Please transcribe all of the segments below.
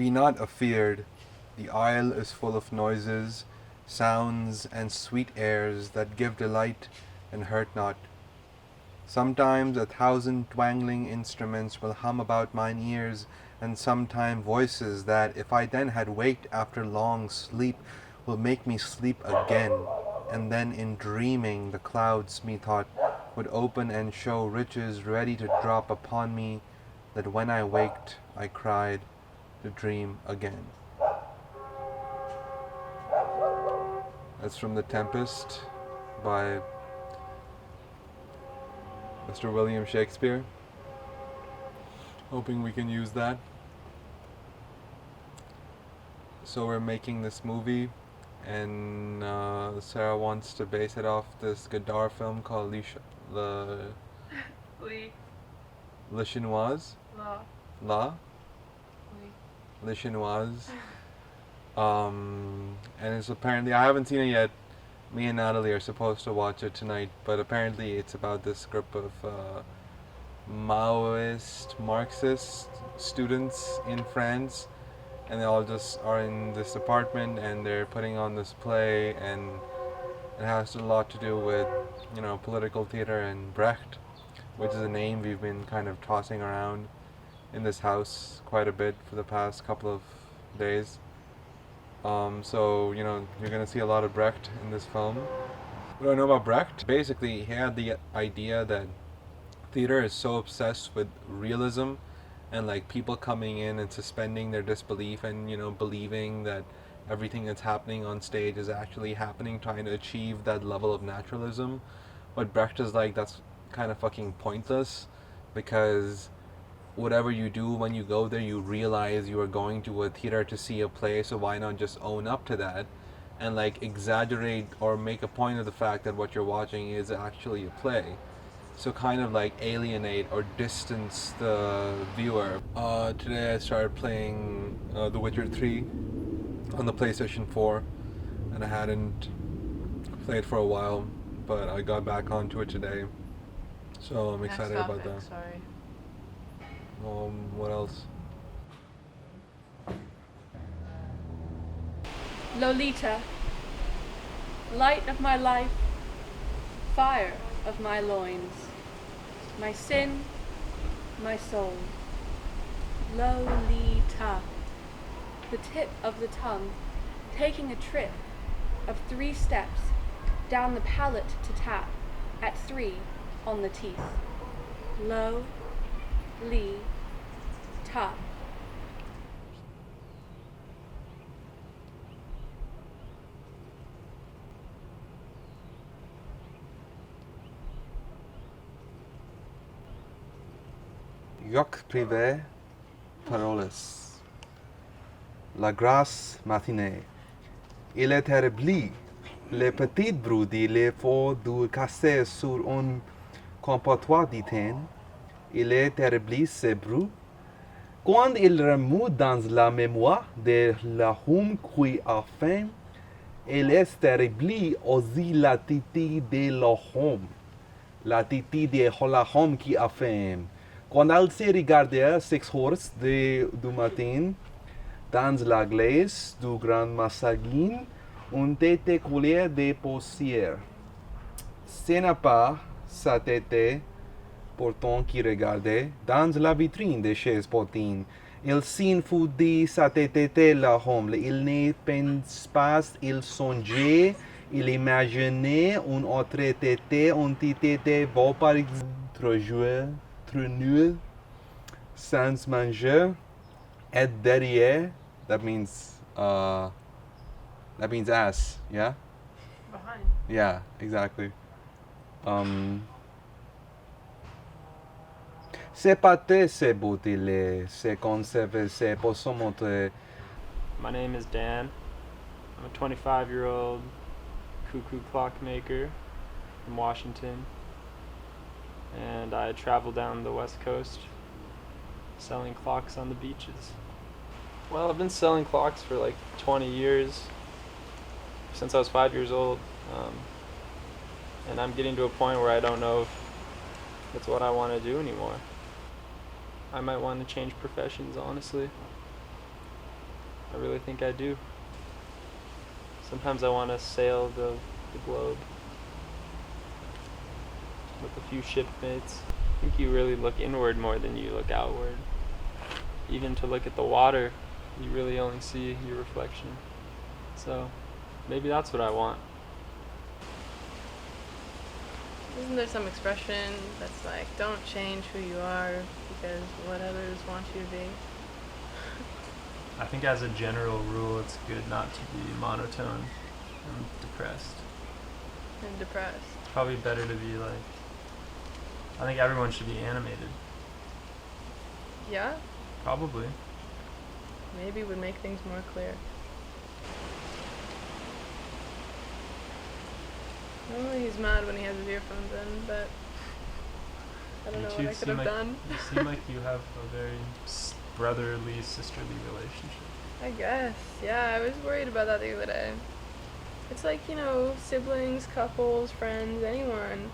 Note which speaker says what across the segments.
Speaker 1: Be not afeared, the isle is full of noises, sounds, and sweet airs that give delight and hurt not. Sometimes 1,000 twangling instruments will hum about mine ears, and sometime voices that, if I then had waked after long sleep, will make me sleep again. And then in dreaming the clouds, methought, would open and show riches ready to drop upon me, that when I waked I cried to dream again. That's from The Tempest by Mr. William Shakespeare. Hoping we can use that. So we're making this movie, and Sarah wants to base it off this Godard film called Le Chinois. La Le Chinois. And it's apparently, I haven't seen it yet. Me and Natalie are supposed to watch it tonight, but apparently it's about this group of Maoist, Marxist students in France, and they all just are in this apartment and they're putting on this play, and it has a lot to do with, political theater and Brecht, which is a name we've been kind of tossing around in this house quite a bit for the past couple of days. So, you're going to see a lot of Brecht in this film. What do I know about Brecht? Basically, he had the idea that theater is so obsessed with realism and like people coming in and suspending their disbelief and, believing that everything that's happening on stage is actually happening, trying to achieve that level of naturalism. But Brecht is like, that's kind of fucking pointless, because whatever you do when you go there, you realize you are going to a theater to see a play, so why not just own up to that and like exaggerate or make a point of the fact that what you're watching is actually a play. So kind of like alienate or distance the viewer. Today I started playing The Witcher 3 on the PlayStation 4, and I hadn't played for a while, but I got back onto it today, so I'm excited about that.
Speaker 2: Sorry.
Speaker 1: What else?
Speaker 2: Lolita, light of my life, fire of my loins, my sin, my soul. Lolita, the tip of the tongue, taking a trip of 3 steps down the palate to tap at 3 on the teeth. Lo-li-ta.
Speaker 1: Yoc privé, paroles. La grasse matinée. Il est établi. Les petites brouilles, les faux du casser sur un compotoir d'étain. Il est établi ces bruits. Quand il remue dans la mémoire de la home qui a faim, il est établi aussi la titi de la home. La titi de la home qui a faim. Quand elle se regardait 6 heures du matin, dans la glace du grand massagin, une tête coulée de poussière. Ce n'est pas sa tête pourtant qui regardait dans la vitrine des chaises potines. Il s'en foutait sa tête la homme. Il ne pense pas, il songeait, il imaginait une autre tête, une tête vaut par exemple trop jouer. Nul, sans manger, et derrière, that means ass, yeah?
Speaker 2: Behind.
Speaker 1: Yeah, exactly. C'est pâté, c'est boutilé, c'est conservé, c'est pour se montrer.
Speaker 3: My name is Dan. I'm a 25-year-old cuckoo clock maker from Washington, and I travel down the West Coast selling clocks on the beaches. Well, I've been selling clocks for like 20 years, since I was 5 years old, and I'm getting to a point where I don't know if it's what I want to do anymore. I might want to change professions, honestly. I really think I do. Sometimes I want to sail the globe with a few shipmates. I think you really look inward more than you look outward. Even to look at the water, you really only see your reflection. So maybe that's what I want.
Speaker 4: Isn't there some expression that's like, don't change who you are because what others want you to be?
Speaker 3: I think as a general rule, it's good not to be monotone and depressed.
Speaker 4: And depressed.
Speaker 3: It's probably better to be like, I think everyone should be animated.
Speaker 4: Yeah?
Speaker 3: Probably.
Speaker 4: Maybe would make things more clear. Normally he's mad when he has his earphones in, but I don't know what I could have done.
Speaker 3: You seem like you have a very brotherly, sisterly relationship.
Speaker 4: I guess. Yeah, I was worried about that the other day. It's like, you know, siblings, couples, friends, anyone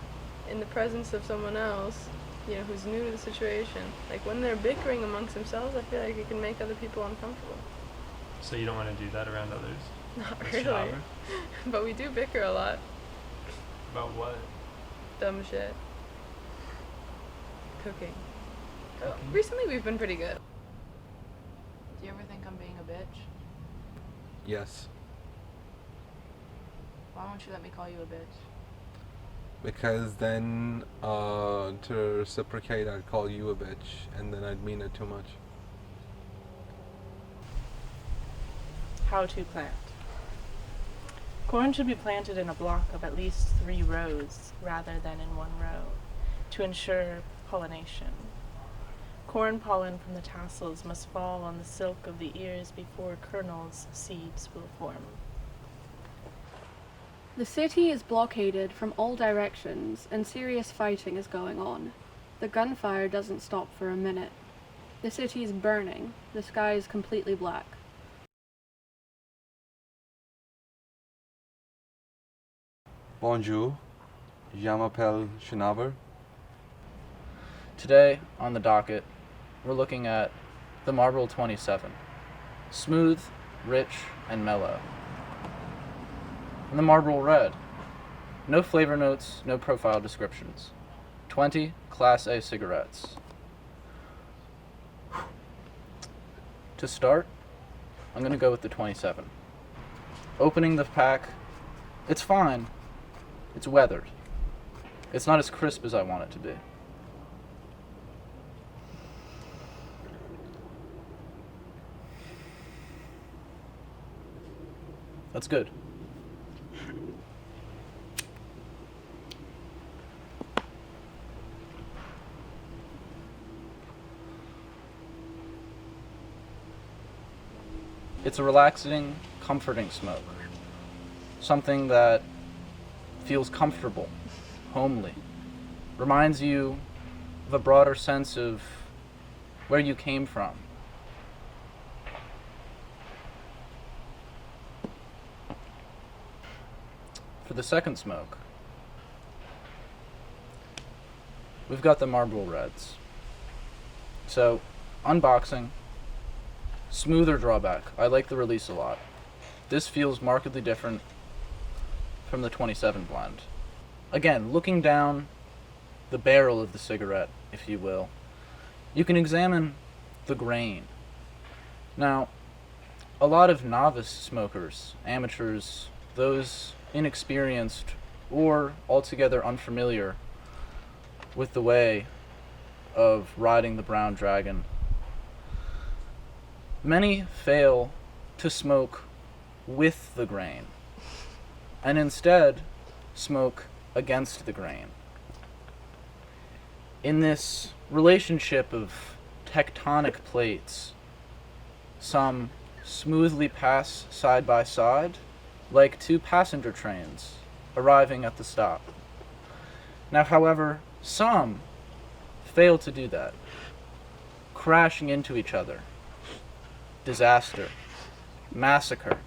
Speaker 4: in the presence of someone else, you know, who's new to the situation. Like when they're bickering amongst themselves, I feel like it can make other people uncomfortable.
Speaker 3: So you don't want to do that around others?
Speaker 4: Not
Speaker 3: That's
Speaker 4: really.
Speaker 3: childhood.
Speaker 4: But we do bicker a lot.
Speaker 3: About what?
Speaker 4: Dumb shit. Cooking. Oh,
Speaker 3: Cooking?
Speaker 4: recently we've been pretty good. Do you ever think I'm being a bitch?
Speaker 1: Yes,
Speaker 4: Why won't you let me call you a bitch?
Speaker 1: because then to reciprocate, I'd call you a bitch, and then I'd mean it too much.
Speaker 5: How to plant. Corn should be planted in a block of at least 3 rows rather than in 1 row to ensure pollination. Corn pollen from the tassels must fall on the silk of the ears before kernels, seeds will form.
Speaker 2: The city is blockaded from all directions and serious fighting is going on. The gunfire doesn't stop for a minute. The city is burning. The sky is completely black.
Speaker 1: Bonjour, je m'appelle Shinaber.
Speaker 6: Today, on the docket, we're looking at the Marlboro 27. Smooth, rich, and mellow. And the Marlboro Red. No flavor notes, no profile descriptions. 20 Class A cigarettes. To start, I'm going to go with the 27. Opening the pack, it's fine. It's weathered. It's not as crisp as I want it to be. That's good. It's a relaxing, comforting smoke. Something that feels comfortable, homely. Reminds you of a broader sense of where you came from. For the second smoke, we've got the Marlboro Reds. So, unboxing, smoother drawback. I like the release a lot. This feels markedly different from the 27 blend. Again, looking down the barrel of the cigarette, if you will, you can examine the grain. Now, a lot of novice smokers, amateurs, those inexperienced or altogether unfamiliar with the way of riding the brown dragon, many fail to smoke with the grain and instead smoke against the grain. In this relationship of tectonic plates, some smoothly pass side by side like 2 passenger trains arriving at the stop. Now, however, some fail to do that, crashing into each other. Disaster. Massacre.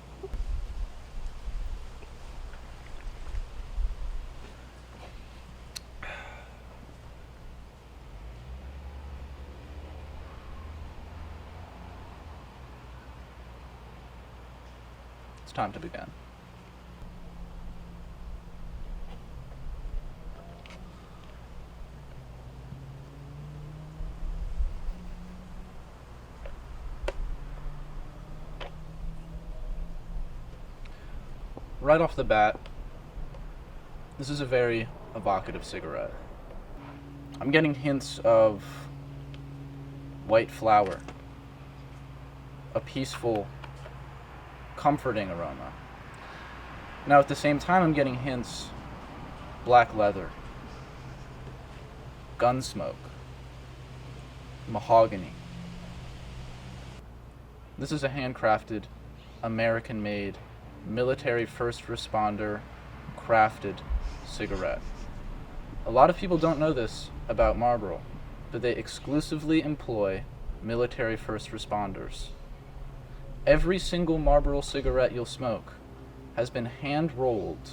Speaker 6: It's time to begin. Right off the bat, this is a very evocative cigarette. I'm getting hints of white flower, a peaceful, comforting aroma. Now at the same time, I'm getting hints black leather, gun smoke, mahogany. This is a handcrafted, American-made, military first responder crafted cigarette. A lot of people don't know this about Marlboro, but they exclusively employ military first responders. Every single Marlboro cigarette you'll smoke has been hand rolled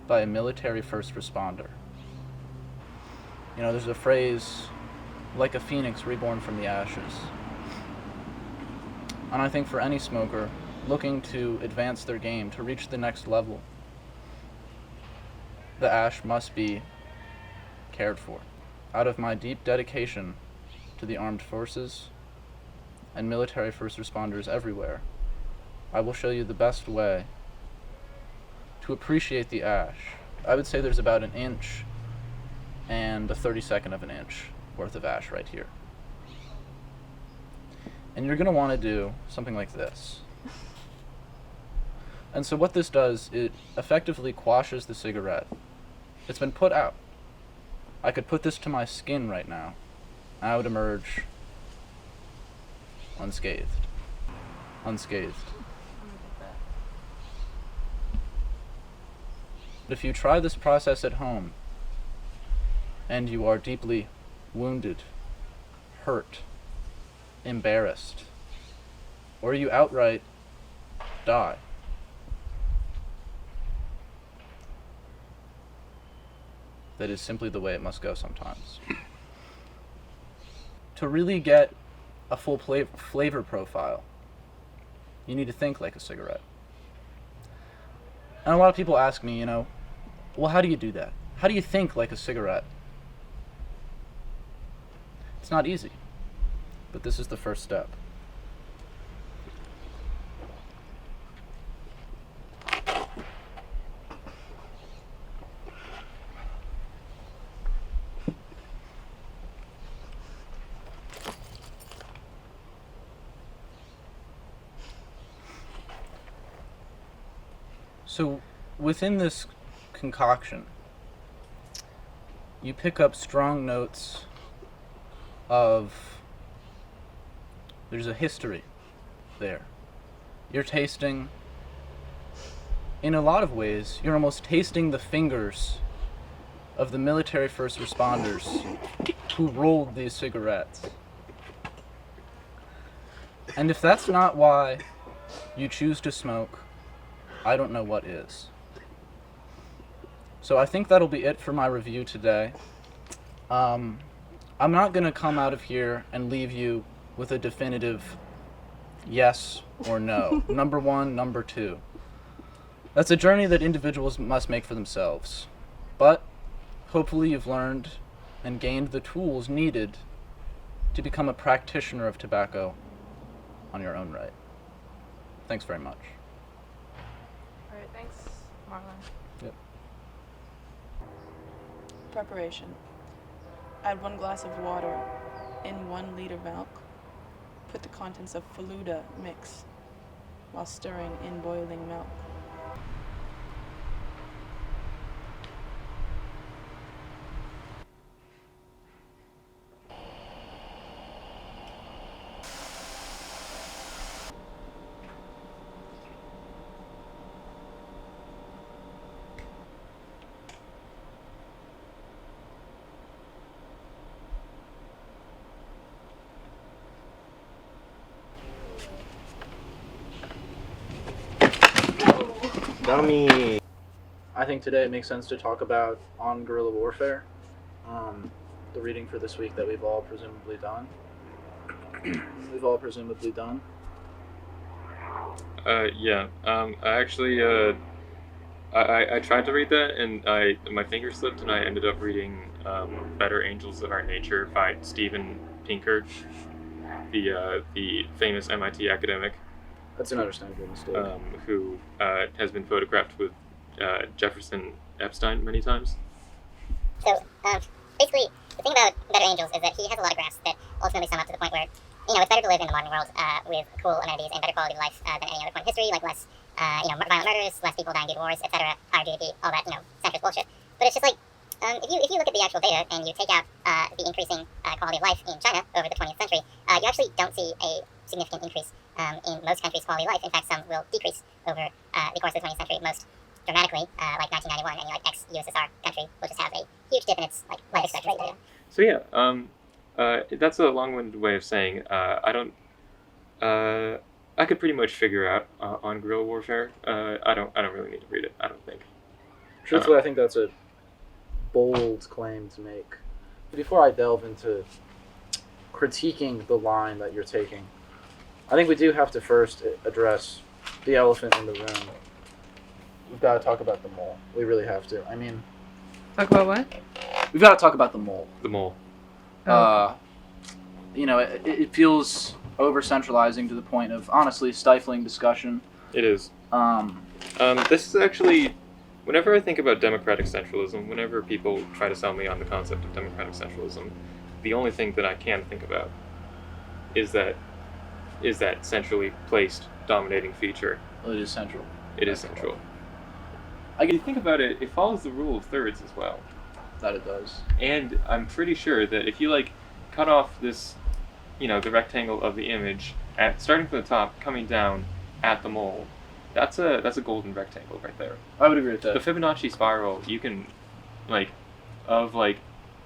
Speaker 6: by a military first responder. You know, there's a phrase, like a phoenix reborn from the ashes. And I think for any smoker looking to advance their game, to reach the next level, the ash must be cared for. Out of my deep dedication to the armed forces and military first responders everywhere, I will show you the best way to appreciate the ash. I would say there's about 1 inch and a 32nd of an inch worth of ash right here. And you're going to want to do something like this. And so what this does, it effectively quashes the cigarette. It's been put out. I could put this to my skin right now, and I would emerge unscathed. Unscathed. But if you try this process at home, and you are deeply wounded, hurt, embarrassed, or you outright die, that is simply the way it must go sometimes. To really get a full flavor profile, you need to think like a cigarette. And a lot of people ask me, well, how do you do that? How do you think like a cigarette? It's not easy, but this is the first step. So within this concoction, you pick up strong notes of, there's a history there. You're tasting, in a lot of ways, you're almost tasting the fingers of the military first responders who rolled these cigarettes. And if that's not why you choose to smoke, I don't know what is. So I think that'll be it for my review today. I'm not going to come out of here and leave you with a definitive yes or no. Number one, number two. That's a journey that individuals must make for themselves. But hopefully you've learned and gained the tools needed to become a practitioner of tobacco on your own right. Thanks very much.
Speaker 4: All right, thanks, Marlon.
Speaker 6: Yep.
Speaker 5: Preparation. Add 1 glass of water in 1 liter milk. Put the contents of Faluda mix while stirring in boiling milk.
Speaker 6: Dummy. I think today it makes sense to talk about on guerrilla warfare, the reading for this week that we've all presumably done.
Speaker 7: Yeah. I actually, I tried to read that, and my finger slipped, and I ended up reading Better Angels of Our Nature by Steven Pinker, the famous MIT academic,
Speaker 6: That's an understandable mistake.
Speaker 7: who has been photographed with Jefferson Epstein many times.
Speaker 8: So, basically, the thing about Better Angels is that he has a lot of graphs that ultimately sum up to the point where, it's better to live in the modern world with cool amenities and better quality of life than any other point in history, like less, violent murders, less people dying due to wars, etc., higher GDP, all that, centrist bullshit. But it's just like, if you look at the actual data and you take out the increasing quality of life in China over the 20th century, you actually don't see a significant increase in most countries' quality of life. In fact, some will decrease over the course of the 20th century, most dramatically, like 1991, and ex-USSR country will just have a huge dip in its life expectancy.
Speaker 7: So yeah, that's a long-winded way of saying I don't. I could pretty much figure out on guerrilla warfare. I don't really need to read it. I don't think.
Speaker 6: Truthfully, I think that's a bold claim to make. Before I delve into critiquing the line that you're taking, I think we do have to first address the elephant in the room. We've got to talk about the mole. We really have to. I mean,
Speaker 4: Talk about what?
Speaker 6: we've got to talk about the mole.
Speaker 7: The mole.
Speaker 6: It feels over-centralizing to the point of, honestly, stifling discussion.
Speaker 7: It is. This is actually, whenever I think about democratic centralism, whenever people try to sell me on the concept of democratic centralism, the only thing that I can think about is that centrally placed dominating feature.
Speaker 6: Well, it is central.
Speaker 7: It is central. If you think about it, it follows the rule of thirds as well.
Speaker 6: That it does.
Speaker 7: And I'm pretty sure that if you cut off this, the rectangle of the image starting from the top, coming down at the mole, that's a golden rectangle right there.
Speaker 6: I would agree with that.
Speaker 7: The Fibonacci spiral, you can,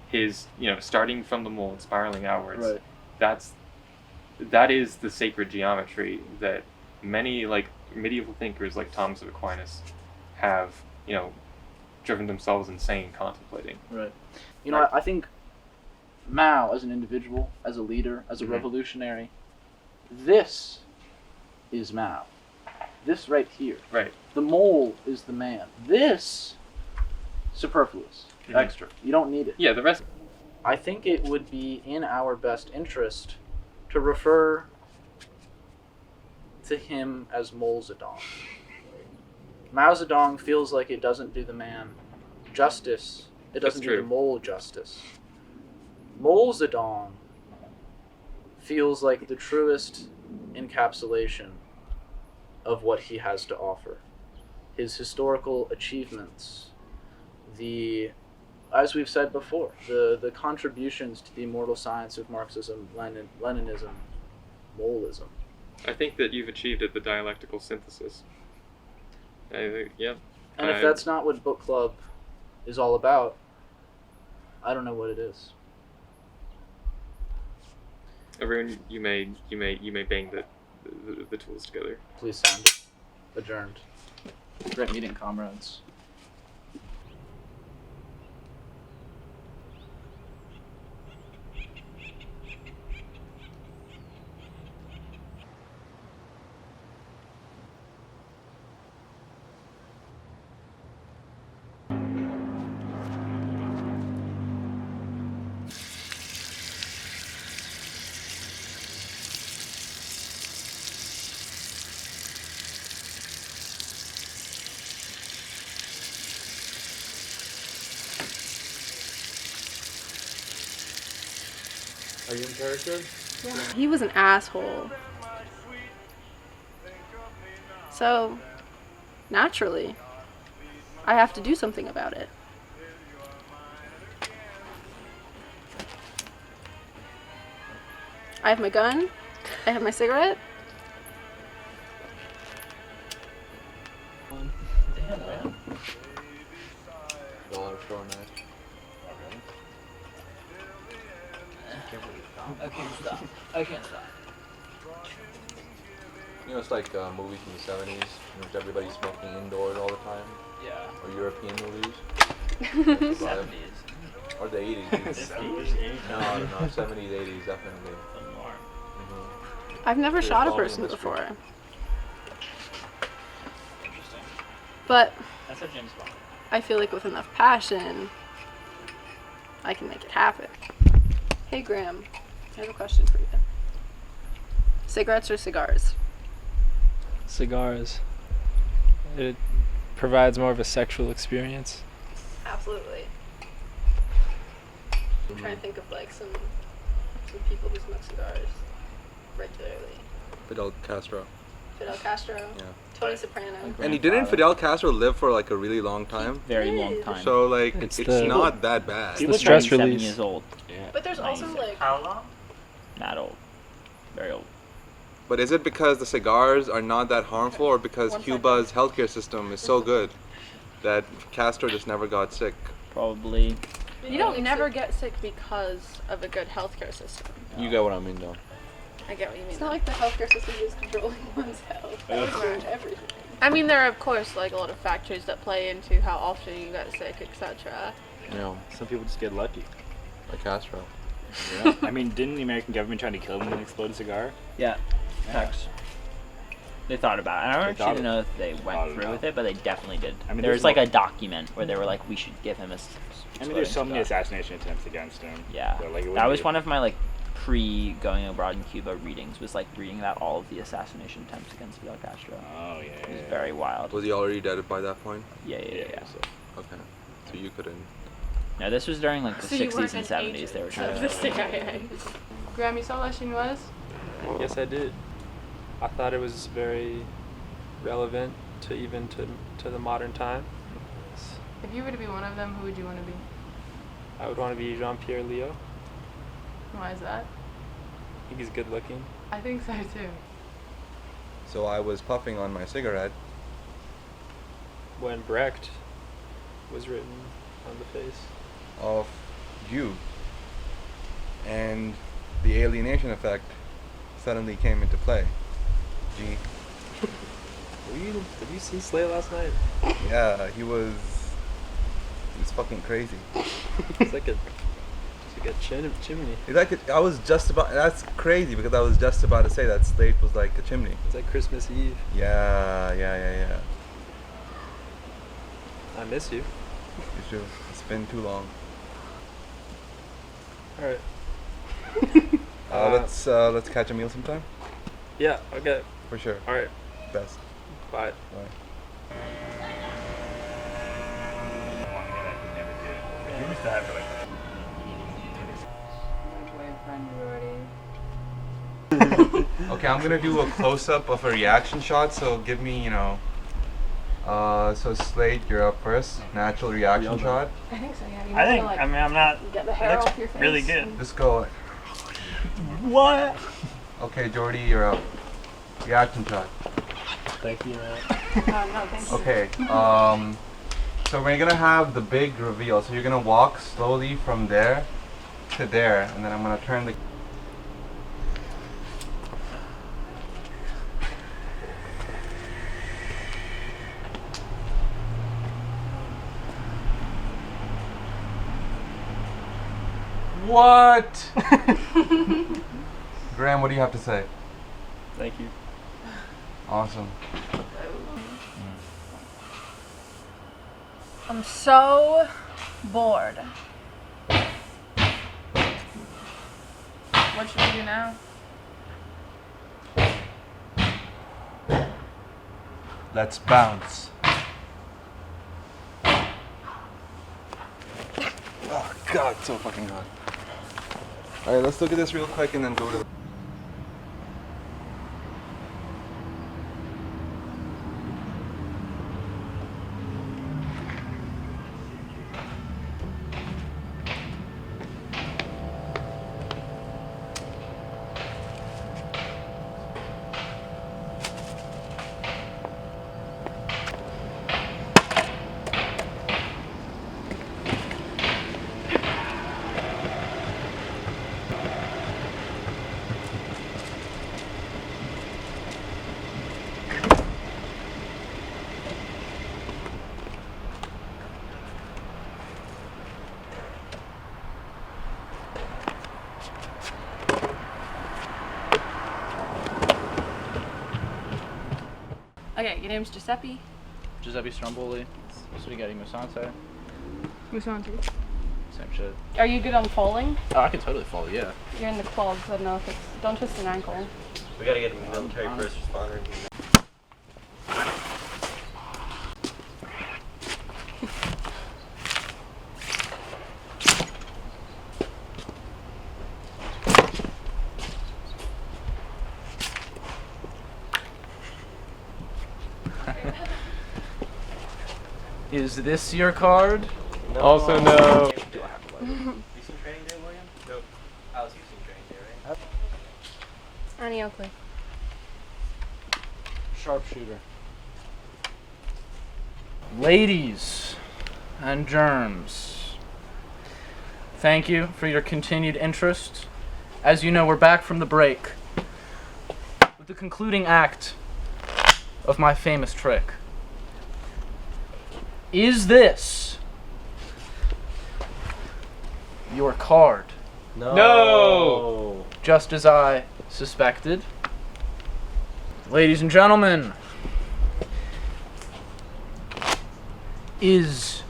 Speaker 7: his, starting from the mole and spiraling outwards.
Speaker 6: Right.
Speaker 7: That is the sacred geometry that many medieval thinkers like Thomas of Aquinas have, driven themselves insane contemplating.
Speaker 6: Right. I think Mao, as an individual, as a leader, as a revolutionary, this is Mao. This right here.
Speaker 7: Right.
Speaker 6: The mole is the man. This, superfluous, extra. You don't need it.
Speaker 7: Yeah, the rest.
Speaker 6: I think it would be in our best interest to refer to him as Mao Zedong. Mao Zedong feels like it doesn't do the man justice. It doesn't do the mole justice. Mao Zedong feels like the truest encapsulation of what he has to offer. His historical achievements, as we've said before, the contributions to the immortal science of Marxism, Leninism, Molism.
Speaker 7: I think that you've achieved the dialectical synthesis. Yeah.
Speaker 6: And if that's not what book club is all about, I don't know what it is.
Speaker 7: Everyone, you may bang the tools together.
Speaker 6: Please sound it. Adjourned. Great meeting, comrades.
Speaker 1: Are you in character?
Speaker 2: Yeah. He was an asshole. So, naturally, I have to do something about it. I have my gun. I have my cigarette.
Speaker 6: Damn, man.
Speaker 1: Y'all are showing that.
Speaker 9: I can't stop.
Speaker 1: It's like movies from the 70s, with everybody smoking indoors all the time.
Speaker 9: Yeah.
Speaker 1: Or European movies.
Speaker 9: 70s.
Speaker 1: Or the 80s. No, 70s, 80s, definitely.
Speaker 2: I've never
Speaker 1: You're
Speaker 2: shot a
Speaker 1: following
Speaker 2: person
Speaker 1: history.
Speaker 2: before.
Speaker 4: But
Speaker 9: That's a James Bond.
Speaker 4: I feel like with enough passion, I can make it happen. Hey Graham, I have a question for you. Cigarettes or cigars?
Speaker 3: Cigars. It provides more of a sexual experience.
Speaker 4: Absolutely. I'm trying to think of like some people who smoke cigars regularly.
Speaker 1: Fidel Castro.
Speaker 4: Fidel Castro,
Speaker 1: Yeah.
Speaker 4: Tony Soprano.
Speaker 1: And he didn't Fidel Castro live for like a really long time?
Speaker 9: Very long time.
Speaker 1: So like
Speaker 3: It's
Speaker 1: it's
Speaker 3: the-
Speaker 1: not that bad.
Speaker 3: He
Speaker 9: He was
Speaker 3: stress
Speaker 9: 97
Speaker 3: release.
Speaker 9: years old.
Speaker 4: But there's also
Speaker 9: 96.
Speaker 4: like
Speaker 10: How long?
Speaker 9: Not old. Very old.
Speaker 1: But is it because the cigars are not that harmful, or because
Speaker 4: One
Speaker 1: Cuba's healthcare system is so good that Castro just never got sick?
Speaker 9: Probably.
Speaker 4: you don't never get sick because of a good healthcare system.
Speaker 1: You get what I mean, though.
Speaker 4: I get what you mean. It's not like the healthcare system is controlling one's health. That would change everything. I mean, there are of course like a lot of factors that play into how often you get sick, etc.
Speaker 1: You know,
Speaker 10: Some people just get lucky.
Speaker 1: like Castro.
Speaker 10: Yeah. I mean, didn't the American government try to kill him with an exploded cigar?
Speaker 9: Yeah. Facts. They thought about it. I don't
Speaker 10: They
Speaker 9: actually
Speaker 10: thought
Speaker 9: know if they
Speaker 10: thought
Speaker 9: went
Speaker 10: it
Speaker 9: through
Speaker 10: out.
Speaker 9: with it, but they definitely did.
Speaker 10: I mean,
Speaker 9: there was
Speaker 10: there's
Speaker 9: like a document where they were like, we should give him a.
Speaker 10: I mean, there's so many
Speaker 9: cigar.
Speaker 10: assassination attempts against him.
Speaker 9: Yeah.
Speaker 10: So, like, it
Speaker 9: That
Speaker 10: wouldn't
Speaker 9: was
Speaker 10: be-
Speaker 9: one of my like pre going abroad in Cuba readings, was like reading about all of the assassination attempts against Fidel Castro.
Speaker 10: Oh yeah.
Speaker 9: It was
Speaker 10: yeah,
Speaker 9: very wild.
Speaker 1: Was he already dead by that point?
Speaker 9: Yeah.
Speaker 10: So,
Speaker 1: Okay. So you couldn't.
Speaker 9: No, this was during like the
Speaker 4: So you
Speaker 9: 60s
Speaker 4: weren't
Speaker 9: and
Speaker 4: an
Speaker 9: 70s. They were
Speaker 4: agent
Speaker 9: trying
Speaker 4: of
Speaker 9: to.
Speaker 4: the CIA. Graham, you saw La Chinoise?
Speaker 3: Yes, I did. I thought it was very relevant to the modern time.
Speaker 4: If you were to be one of them, who would you want to be?
Speaker 3: I would want to be Jean-Pierre Leo.
Speaker 4: Why is that?
Speaker 3: I think he's good looking.
Speaker 4: I think so too.
Speaker 1: So I was puffing on my cigarette.
Speaker 3: When Brecht was written on the face.
Speaker 1: Of you. And the alienation effect suddenly came into play. G.
Speaker 3: Did you see Slay last night?
Speaker 1: Yeah, he was fucking crazy.
Speaker 3: It's like a chimney.
Speaker 1: It's like I was just about. That's crazy because I was just about to say that Slate was like a chimney.
Speaker 3: It's like Christmas Eve.
Speaker 1: Yeah.
Speaker 3: I miss you.
Speaker 1: It's true. It's been too long.
Speaker 3: All right.
Speaker 1: Let's catch a meal sometime.
Speaker 3: Yeah. Okay.
Speaker 1: For sure.
Speaker 3: All right.
Speaker 1: Best.
Speaker 3: Bye.
Speaker 1: Bye.
Speaker 10: You used to have to like.
Speaker 1: Okay, I'm gonna do a close up of a reaction shot. So give me, so Slate, you're up first. Natural reaction shot.
Speaker 4: I think so, yeah. You
Speaker 10: I
Speaker 4: wanna,
Speaker 10: think.
Speaker 4: like,
Speaker 10: I mean, I'm not.
Speaker 4: get the
Speaker 10: It
Speaker 4: hair
Speaker 10: looks
Speaker 4: off your face.
Speaker 10: really good.
Speaker 1: Just go.
Speaker 10: What?
Speaker 1: Okay, Jordy, you're up. Reaction shot.
Speaker 10: Thank you, man.
Speaker 4: No, thank you.
Speaker 1: Okay. So we're gonna have the big reveal. So you're gonna walk slowly from there to there, and then I'm gonna turn the. What? Graham, what do you have to say?
Speaker 10: Thank you.
Speaker 1: Awesome.
Speaker 4: I'm so bored. What should we do now?
Speaker 1: Let's bounce. Oh God, it's so fucking hot. All right, let's look at this real quick and then go to the.
Speaker 2: Okay, your name's Giuseppe.
Speaker 6: Giuseppe Stromboli, spaghetti musante,
Speaker 4: Musanti.
Speaker 6: same shit.
Speaker 2: Are you good on falling?
Speaker 6: Oh, I can totally follow, yeah.
Speaker 2: You're in the clogs. I don't know if it's. Don't twist an ankle.
Speaker 11: We gotta get a military first responder.
Speaker 6: Is this your card?
Speaker 11: No.
Speaker 7: Also no.
Speaker 11: Do I have to you seen Training Day, William? Nope. Alice, you've seen Training Day, right?
Speaker 2: Annie Oakley.
Speaker 6: Sharpshooter. Ladies and germs, thank you for your continued interest. As you know, we're back from the break with the concluding act of my famous trick. Is this your card?
Speaker 7: No.
Speaker 6: Just as I suspected. Ladies and gentlemen, is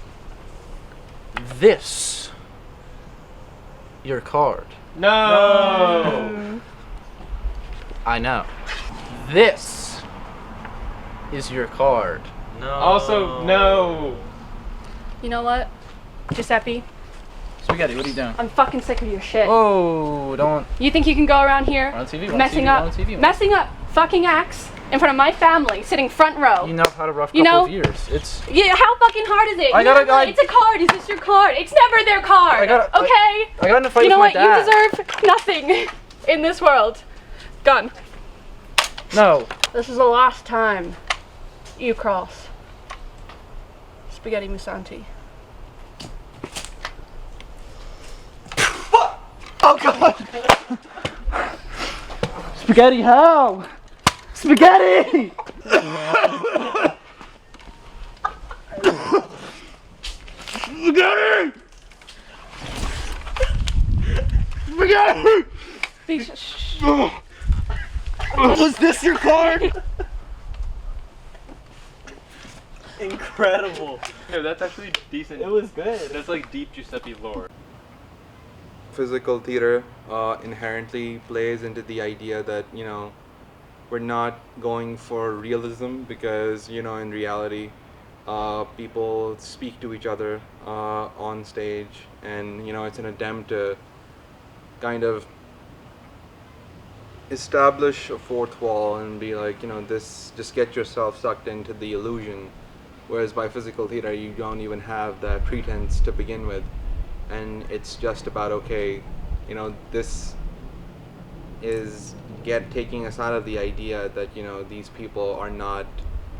Speaker 6: this your card?
Speaker 7: No.
Speaker 6: I know. This is your card.
Speaker 11: No.
Speaker 7: Also no.
Speaker 2: You know what, Giuseppe?
Speaker 6: Spaghetti, what are you doing?
Speaker 2: I'm fucking sick of your shit.
Speaker 6: Oh, don't.
Speaker 2: You think you can go around here
Speaker 6: We're on TV, we're on
Speaker 2: messing
Speaker 6: TV,
Speaker 2: up,
Speaker 6: we're on TV.
Speaker 2: messing up fucking acts in front of my family, sitting front row?
Speaker 6: You know, I've had a rough
Speaker 2: You
Speaker 6: couple
Speaker 2: know-
Speaker 6: of years. It's.
Speaker 2: Yeah, how fucking hard is it?
Speaker 6: I
Speaker 2: You know
Speaker 6: gotta-
Speaker 2: what? It's a card. Is this your card? It's never their card. Okay?
Speaker 6: I got in a fight
Speaker 2: You know
Speaker 6: with
Speaker 2: what?
Speaker 6: my dad.
Speaker 2: You deserve nothing in this world. Gun.
Speaker 6: No.
Speaker 2: This is the last time you cross Spaghetti Musanti.
Speaker 6: Oh God! Spaghetti, how? Spaghetti! Spaghetti! Spaghetti!
Speaker 2: Please, shh.
Speaker 6: Was this your card?
Speaker 11: Incredible.
Speaker 7: No, that's actually decent.
Speaker 11: It was good.
Speaker 7: That's like deep Giuseppe lore.
Speaker 1: Physical theater inherently plays into the idea that, you know, we're not going for realism because, you know, in reality, people speak to each other on stage, and, you know, it's an attempt to kind of establish a fourth wall and be like, you know, this, just get yourself sucked into the illusion. Whereas by physical theater, you don't even have that pretense to begin with. And it's just about, okay, you know, this is taking us out of the idea that, you know, these people are not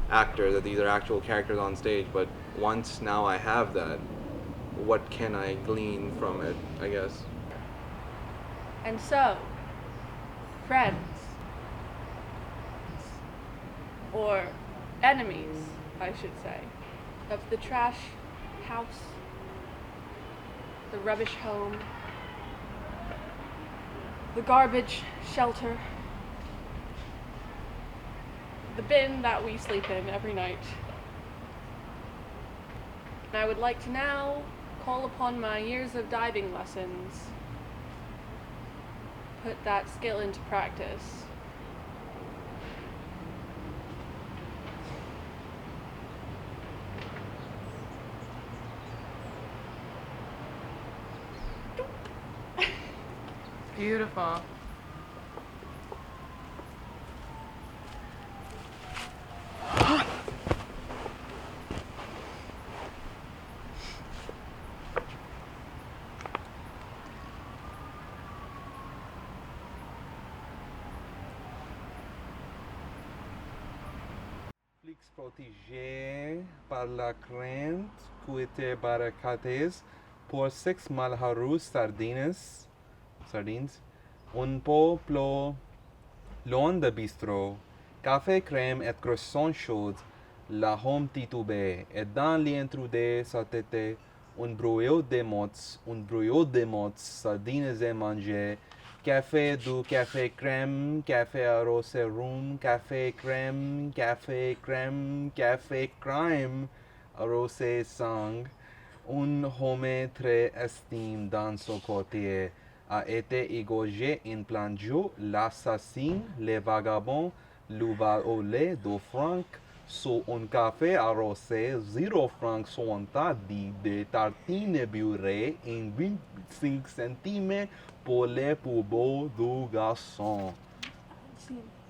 Speaker 1: actors, that these are actual characters on stage. But once now I have that, what can I glean from it, I guess?
Speaker 2: And so, friends, or enemies, I should say, of the trash house, the rubbish home, the garbage shelter, the bin that we sleep in every night. And I would like to now call upon my years of diving lessons, put that skill into practice.
Speaker 4: Beautiful.
Speaker 1: Protégé par la crainte que baracates por 6 malharus sardines, un pot l'on de bistrot, café crème et croissant chaud, la home titubé, et dans l'intrudé sa tête, un brouillot de mots, sardines et manger, Café du café crème, café arrosé rum, café crème, café crème, café crime, arrosé sang. Un homme très estime dans son quartier a été égorgé en plein jour. L'assassin, le vagabond, lui va voler 2 francs sur un café arrosé, 0 francs sur un tas de tartines beurrées en 25 centimes pour les poubons du garçon.
Speaker 2: Scene.